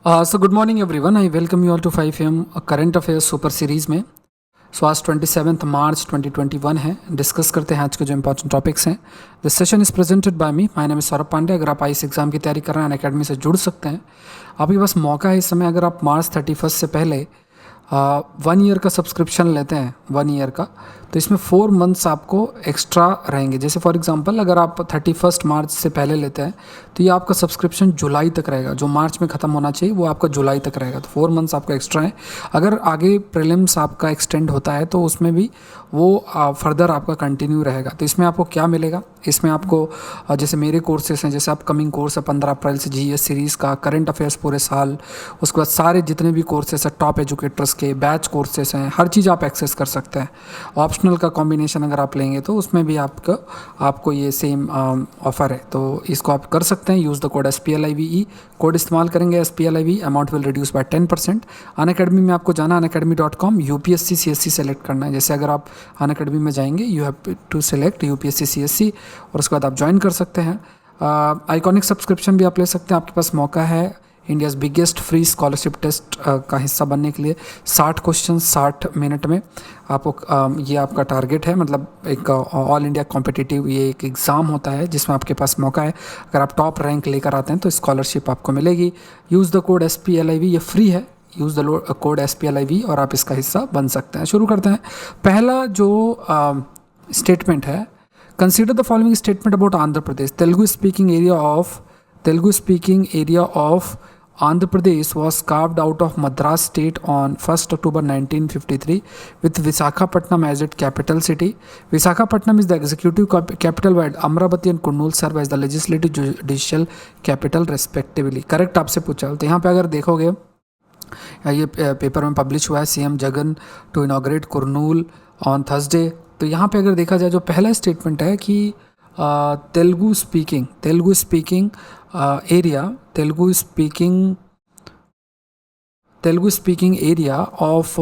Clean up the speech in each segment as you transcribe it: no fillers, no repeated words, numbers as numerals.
So good morning everyone. I welcome you all to 5 AM current affairs super series में. सो आज 27 मार्च 2021 है. Discuss करते हैं आज के जो इंपॉर्टेंट टॉपिक्स हैं. This session is presented by me. My name is Saurabh Pandey. अगर आप आईएएस एग्जाम की तैयारी कर रहे हैं अनअकैडमी से जुड़ सकते हैं. आपके पास मौका है इस समय. अगर आप मार्च 31 से पहले 1 ईयर का सब्सक्रिप्शन लेते हैं 1 ईयर का, तो इसमें 4 मंथ्स आपको एक्स्ट्रा रहेंगे. जैसे फॉर एग्जांपल अगर आप 31 मार्च से पहले लेते हैं तो ये आपका सब्सक्रिप्शन जुलाई तक रहेगा. जो मार्च में ख़त्म होना चाहिए वो आपका जुलाई तक रहेगा. तो 4 मंथ्स आपका एक्स्ट्रा है. अगर आगे प्रीलिम्स आपका एक्सटेंड होता है तो उसमें भी वो फर्दर आपका कंटिन्यू रहेगा. तो इसमें आपको क्या मिलेगा? इसमें आपको जैसे मेरे कोर्सेस हैं, जैसे अपकमिंग कोर्स है 15 अप्रैल से जीएस सीरीज़ का, करंट अफेयर्स पूरे साल, उसके बाद सारे जितने भी कोर्सेस हैं टॉप एजुकेटर्स के, बैच कोर्सेस हैं, हर चीज़ आप एक्सेस कर सकते हैं. ऑप्शनल का कॉम्बिनेशन अगर आप लेंगे तो उसमें भी आपको ये सेम ऑफ़र है. तो इसको आप कर सकते हैं. Use the code SPLIVE. Code इस्तेमाल करेंगे SPLIVE, amount will reduce by 10%. Unacademy में आपको जाना, unacademy.com, UPSC CSC सेलेक्ट करना है. जैसे अगर आप अनअकैडमी में जाएंगे you have to select UPSC CSC और उसके बाद आप ज्वाइन कर सकते हैं. आइकॉनिक सब्सक्रिप्शन भी आप ले सकते हैं. आपके पास मौका है India's biggest free scholarship test का हिस्सा बनने के लिए. 60 क्वेश्चन 60 मिनट में आपको ये आपका टारगेट है. मतलब एक ऑल इंडिया कॉम्पिटिटिव ये एक एग्ज़ाम होता है जिसमें आपके पास मौका है. अगर आप टॉप रैंक लेकर आते हैं तो स्कॉलरशिप आपको मिलेगी. Use the code SPLIV. ये फ्री है. यूज़ द कोड SPLIV और आप इसका हिस्सा बन सकते हैं. शुरू करते हैं. पहला जो स्टेटमेंट है, consider the following statement about Andhra Pradesh. Telugu speaking area of Andhra Pradesh was carved out of Madras state on 1st October 1953 with Visakhapatnam as its capital city. Visakhapatnam is the executive capital while Amravati and Kurnool serve as the legislative judicial capital respectively. Correct आपसे पूछा. तो यहाँ पे अगर देखोगे ये paper में publish हुआ है CM Jagan to inaugurate Kurnool on Thursday. तो यहाँ पे अगर देखा जाए जो पहला स्टेटमेंट है कि Telugu speaking area of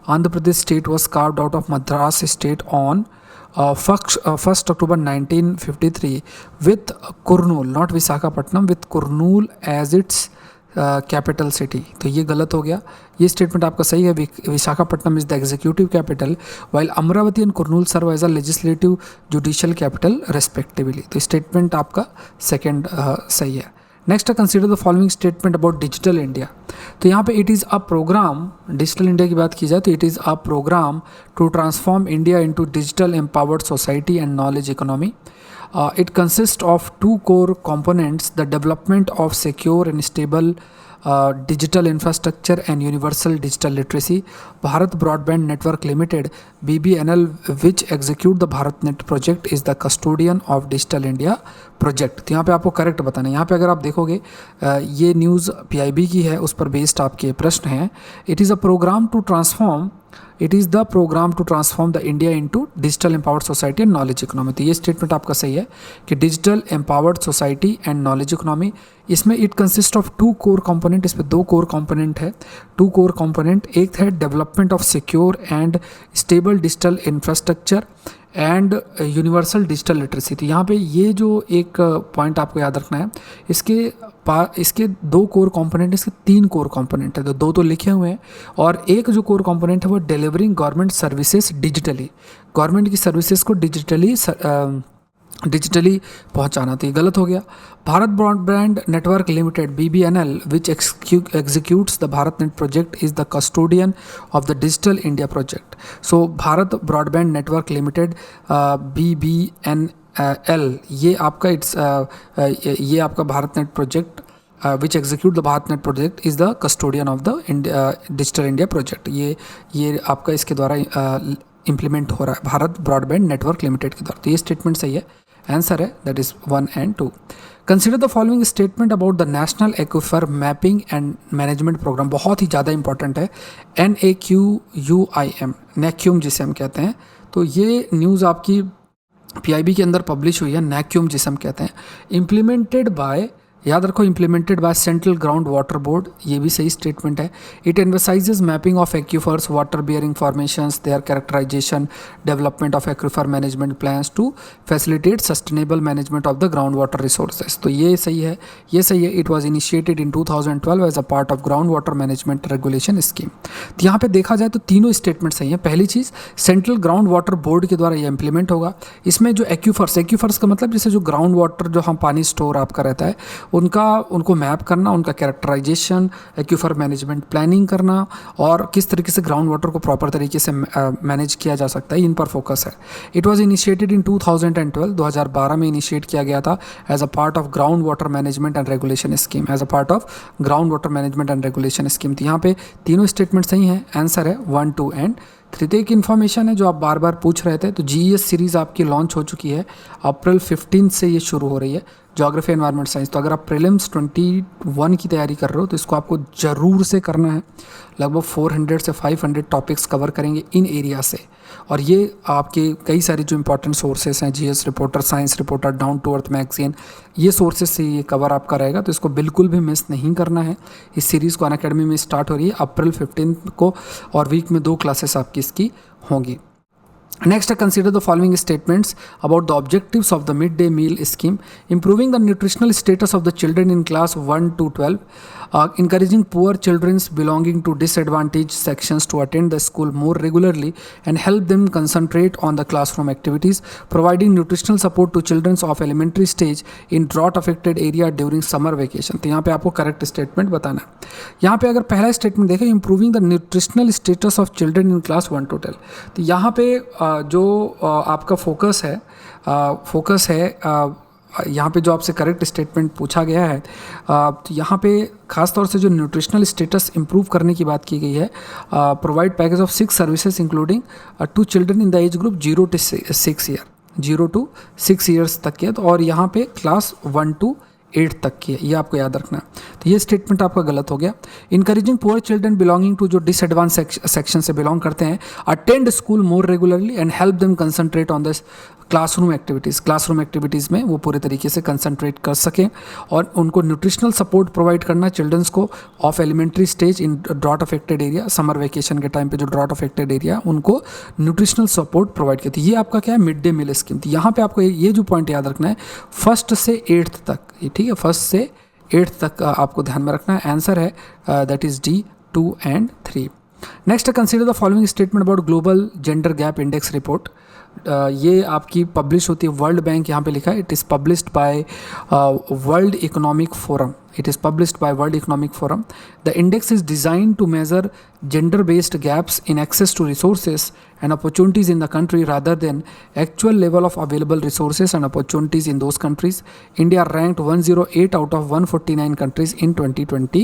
Andhra Pradesh state was carved out of Madras state on 1st October 1953 with Kurnool, not Visakhapatnam, with Kurnool as its capital city. तो ये गलत हो गया. ये स्टेटमेंट आपका सही है. Visakhapatnam is the executive capital while Amaravati and Kurnool serve as a legislative judicial capital respectively. तो स्टेटमेंट आपका सेकंड सही है. Next, consider the following statement about digital India. तो यहाँ पे it is a program, digital India की बात की जाए तो it is a program to transform India into digital empowered society and knowledge economy. It consists of 2 core components: the development of secure and stable digital infrastructure and universal digital literacy. Bharat Broadband Network Limited BBNL, which execute the BharatNet project, is the custodian of Digital India project. तो यहाँ पे आपको correct बताना है. यहाँ पे अगर आप देखोगे ये न्यूज़ PIB की है, उस पर बेस्ड आपके प्रश्न हैं. It is the programme to transform the India into digital empowered society and knowledge economy. तो ये स्टेटमेंट आपका सही है कि digital empowered society and knowledge economy. इसमें it consist of 2 core component. इसमें 2 कोर कंपोनेंट है. 2 कोर कंपोनेंट, एक है development of secure and stable digital infrastructure and universal digital literacy. तो यहाँ पे ये जो एक पॉइंट आपको याद रखना है, इसके 2 कोर कंपोनेंट, इसके 3 कोर कंपोनेंट है. तो 2 तो लिखे हुए हैं और एक जो कोर कंपोनेंट है वो delivering government services digitally. Government की सर्विसेज को डिजिटली पहुंचाना. तो ये गलत हो गया. Bharat broadband network limited BBNL, which executes the Bharat net project, is the custodian of the digital India project. So Bharat broadband network limited BBNL ये आपका Bharat net project which execute the Bharat net project is the custodian of the digital India project. ये आपका इसके द्वारा implement हो रहा है Bharat broadband network limited के द्वारा. तो ये स्टेटमेंट सही है. आंसर है that is 1 and 2. Consider the following statement about the national aquifer mapping and management program. बहुत ही ज़्यादा इंपॉर्टेंट है. NAQUIM, नैक्यूम जिसे हम कहते हैं. तो ये न्यूज़ आपकी PIB के अंदर पब्लिश हुई है. नैक्यूम जिसे हम कहते हैं, इम्प्लीमेंटेड बाय याद रखो implemented by central ground water board, ये भी सही स्टेटमेंट है। It emphasises mapping of aquifers, water bearing formations, their characterisation, development of aquifer management plans to facilitate sustainable management of the ground water resources. तो ये सही है, ये सही है। It was initiated in 2012 as a part of ground water management regulation scheme. तो यहाँ पे देखा जाए तो तीनों स्टेटमेंट सही हैं। पहली चीज़, सेंट्रल ग्राउंड वाटर बोर्ड के द्वारा ये इंप्लीमेंट होगा। इसमें जो एक्यूफर्स का मतलब जैसे जो ग्राउंड वाटर जो हम पानी स्टोर आपका रहता है उनको मैप करना, उनका कैरेक्टराइजेशन, एक्यूफर मैनेजमेंट प्लानिंग करना और किस तरीके से ग्राउंड वाटर को प्रॉपर तरीके से मैनेज किया जा सकता है, इन पर फोकस है। इट वॉज इनिशिएटेड इन 2012 में इनिशिएट किया गया था as a part of ground water management and regulation scheme, as a part of ground water management and regulation scheme. तो यहाँ पे तीनों स्टेटमेंट सही हैं। आंसर है 1, 2 एंड 3। तो एक इन्फॉर्मेशन है जो आप बार बार पूछ रहे थे, तो जीईएस सीरीज़ आपकी लॉन्च हो चुकी है, अप्रैल 15 से ये शुरू हो रही है, ज्योग्राफी एनवायरनमेंट साइंस। तो अगर आप प्रीलिम्स 21 की तैयारी कर रहे हो तो इसको आपको ज़रूर से करना है। लगभग 400 से 500 टॉपिक्स कवर करेंगे इन एरिया से, और ये आपके कई सारे जो इंपॉर्टेंट सोर्सेस हैं, GS reporter, science reporter, down to earth magazine, ये सोर्सेज से ये कवर आपका रहेगा। तो इसको बिल्कुल भी मिस नहीं करना है। इस सीरीज़ को अनअकैडमी में स्टार्ट हो रही है अप्रैल 15 को, और वीक में 2 क्लासेस आपकी इसकी होंगी। Next, consider the following statements about the objectives of the midday meal scheme: improving the nutritional status of the children in class 1 to 12, encouraging poor children belonging to disadvantaged sections to attend the school more regularly and help them concentrate on the classroom activities, providing nutritional support to children of elementary stage in drought affected area during summer vacation। तो यहाँ पे आपको correct statement बताना है। यहाँ पे अगर पहला स्टेटमेंट देखें, improving the nutritional status of children in class 1 to 12, तो यहाँ पे जो आपका फोकस है यहाँ पे जो आपसे करेक्ट स्टेटमेंट पूछा गया है, तो यहाँ पे खास तौर से जो न्यूट्रिशनल स्टेटस इंप्रूव करने की बात की गई है। Provide package of 6 services including to children in the age group 0 to 6 years तक के, तो और यहाँ पे क्लास 1 to 8 तक की है, ये आपको याद रखना है। तो ये स्टेटमेंट आपका गलत हो गया। Encouraging poor children belonging to, जो डिसएडवांस सेक्शन से बिलोंग करते हैं, attend school more regularly and help them concentrate on this classroom activities में वो पूरे तरीके से कंसंट्रेट कर सकें, और उनको न्यूट्रिशनल सपोर्ट प्रोवाइड करना चिल्ड्रंस को of elementary stage in drought affected area, summer vacation के टाइम पे जो ड्रॉट अफेक्टेड एरिया उनको न्यूट्रिशनल सपोर्ट प्रोवाइड किया। तो ये आपका क्या है, मिड डे मील स्कीम। तो यहाँ पे आपको ये जो पॉइंट याद रखना है, 1st से 8th तक, ठीक है, 1st से 8th तक आपको ध्यान में रखना है। आंसर है that is D, 2 and 3। Next, consider the following statement about global gender gap index report. ये आपकी पब्लिश होती है, वर्ल्ड बैंक यहाँ पे लिखा है, it is published by world economic forum. The index is designed to measure gender-based gaps in access to resources and opportunities in the country rather than actual level of available resources and opportunities in those countries. India ranked 108 out of 149 countries in 2020।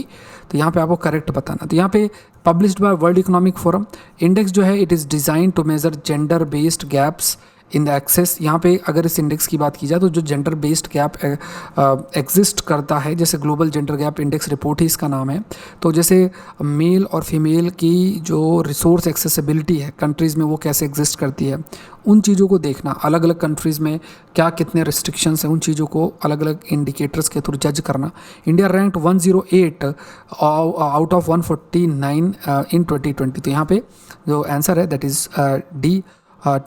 तो यहाँ पे आपको correct बताना। तो यहाँ पे published by world economic forum, index जो है it is design to measure gender based gaps in the access. यहाँ पे अगर इस इंडेक्स की बात की जाए तो जो जेंडर बेस्ड गैप एग्जिस्ट करता है, जैसे global gender gap index report ही इसका नाम है, तो जैसे मेल और फीमेल की जो रिसोर्स एक्सेसिबिलिटी है कंट्रीज़ में वो कैसे एग्जिस्ट करती है, उन चीज़ों को देखना, अलग अलग कंट्रीज़ में क्या कितने रिस्ट्रिक्शंस हैं, उन चीज़ों को अलग अलग इंडिकेटर्स के थ्रू जज करना। इंडिया रैंक्ड 108 आउट ऑफ 149 इन 2020। तो यहाँ पे जो आंसर है दैट इज़ D,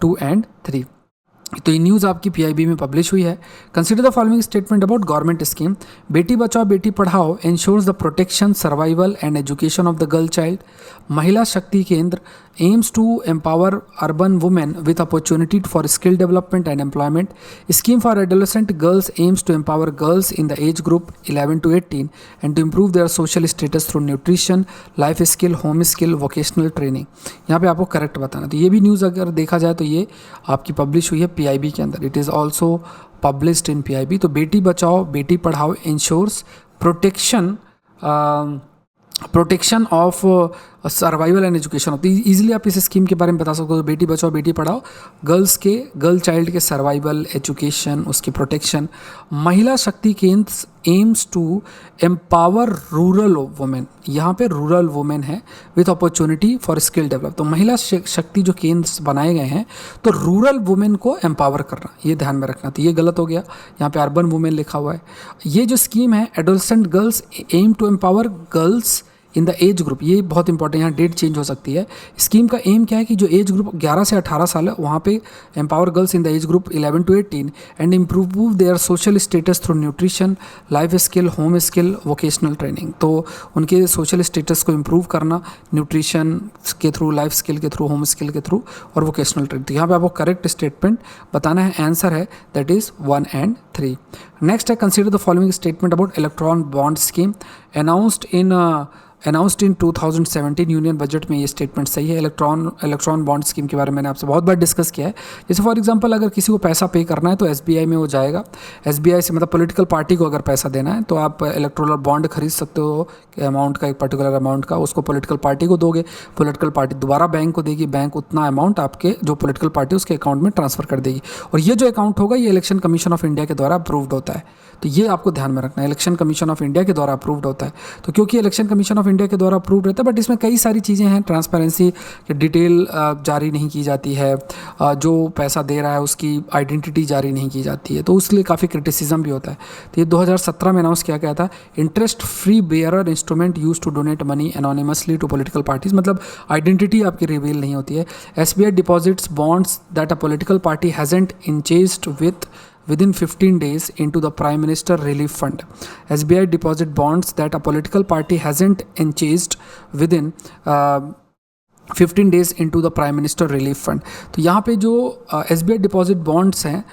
2 and 3। तो ये न्यूज़ आपकी PIB में पब्लिश हुई है। Consider the following statement about government scheme. Beti Bachao Beti Padhao ensures the protection, survival and education of the girl child. Mahila Shakti केंद्र aims to empower urban women with opportunity for skill development and employment. Scheme for adolescent girls aims to empower girls in the age group 11 to 18 and to improve their social status through nutrition, life skill, home skill, vocational training। यहाँ पे आपको correct बताना। तो ये भी news अगर देखा जाए तो ये आपकी पब्लिश हुई है PIB के अंदर, it is also published in PIB। तो Beti Bachao Beti Padhao ensures protection of survival and education होती है। ईजिली आप इस स्कीम के बारे में बता सकते हो, बेटी बचाओ बेटी पढ़ाओ, गर्ल चाइल्ड के सर्वाइवल, एजुकेशन, उसकी protection. Mahila Shakti Kendra aims to empower rural women, यहाँ पे रूरल वुमेन है with opportunity for skill develop. तो महिला शक्ति जो केंद्र बनाए गए हैं तो रूरल वुमेन को एम्पावर करना, ये ध्यान में रखना। तो ये गलत हो गया, यहाँ पे अर्बन वुमेन लिखा हुआ है। ये जो स्कीम है adolescent girls aim to empower girls in the age group, ये बहुत इंपॉर्टेंट, यहाँ डेट चेंज हो सकती है। स्कीम का एम क्या है कि जो एज ग्रुप 11 से 18 साल है वहाँ पे empower girls in the age group 11 to 18 and improve their social status through nutrition, life skill, home skill, vocational training. तो उनके सोशल स्टेटस को इम्प्रूव करना न्यूट्रिशन के थ्रू, लाइफ स्किल के थ्रू, होम स्किल के थ्रू और vocational training. तो यहाँ पे आपको करेक्ट स्टेटमेंट बताना है, आंसर है दैट इज़ 1 and 3। नेक्स्ट है consider the following statement about electron bond scheme announced in 2017 union budget में। ये स्टेटमेंट सही है। इलेक्ट्रॉन बॉन्ड स्कीम के बारे में मैंने आपसे बहुत बार डिस्कस किया है। जैसे फॉर एग्जांपल अगर किसी को पैसा पे करना है तो एसबीआई में वो जाएगा, एसबीआई से मतलब पॉलिटिकल पार्टी को अगर पैसा देना है तो आप इलेक्ट्रोल बॉन्ड खरीद सकते हो अमाउंट का, एक पर्टिकुलर अमाउंट का, उसको पॉलिटिकल पार्टी को दोगे, पॉलिटिकल पार्टी दोबारा बैंक को देगी, बैंक उतना अमाउंट आपके जो पॉलिटिकल पार्टी उसके अकाउंट में ट्रांसफर कर देगी। और ये जो अकाउंट होगा ये इलेक्शन कमीशन ऑफ इंडिया के द्वारा अप्रूव्ड होता है। तो ये आपको ध्यान में रखना है, इलेक्शन कमीशन ऑफ इंडिया के द्वारा अप्रूव्ड होता है। तो क्योंकि इलेक्शन कमीशन ऑफ इंडिया के द्वारा अप्रूव्ड रहता है बट इसमें कई सारी चीज़ें हैं, ट्रांसपेरेंसी की डिटेल जारी नहीं की जाती है, जो पैसा दे रहा है उसकी आइडेंटिटी जारी नहीं की जाती है, तो उसके लिए काफ़ी क्रिटिसिज्म भी होता है। तो ये 2017 में अनाउंस किया गया था। Interest free bearer instrument use to donate money anonymously to political parties, मतलब आइडेंटिटी आपकी रिवील नहीं होती है। SBI deposits bonds that a political party hasn't encashed within 15 days into the Prime Minister Relief Fund. SBI deposit bonds that a political party hasn't enchased within 15 days into the Prime Minister Relief Fund. तो यहाँ पे जो SBI deposit bonds हैं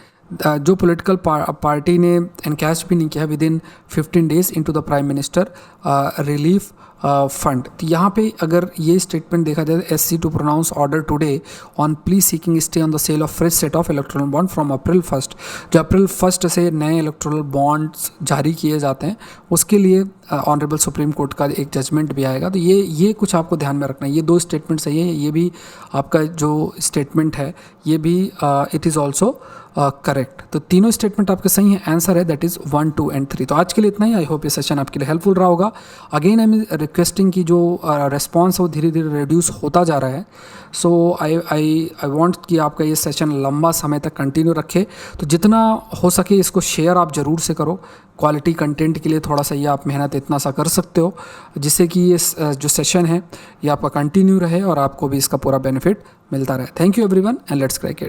जो political party ने encash भी नहीं किया within 15 days into the prime minister relief fund. तो यहाँ पे अगर ये स्टेटमेंट देखा जाए SC to pronounce order today on pleas seeking stay on the sale of fresh set of electoral bond from April 1, जो April 1 से नए इलेक्ट्रल बॉन्ड्स जारी किए जाते हैं उसके लिए ऑनरेबल सुप्रीम कोर्ट का एक जजमेंट भी आएगा। तो ये कुछ आपको ध्यान में रखना है। ये 2 स्टेटमेंट सही है, ये भी आपका जो स्टेटमेंट है ये भी इट इज़ ऑल्सो करेक्ट। तो तीनों स्टेटमेंट आपके सही हैं, आंसर है दैट इज़ 1, 2 and 3। तो आज के लिए इतना ही। आई होप ये सेशन आपके लिए हेल्पफुल रहा होगा। अगेन आई एम रिक्वेस्टिंग कि जो रिस्पॉन्स है वो धीरे धीरे रिड्यूस होता जा रहा है। सो आई वांट कि आपका ये सेशन लंबा समय तक कंटिन्यू रखे। तो जितना हो सके इसको शेयर आप ज़रूर से करो। क्वालिटी कंटेंट के लिए थोड़ा सा ये आप मेहनत इतना सा कर सकते हो जिससे कि ये जो सेशन है ये आपका कंटिन्यू रहे और आपको भी इसका पूरा बेनिफिट मिलता रहे। Thank you everyone and let's crack it.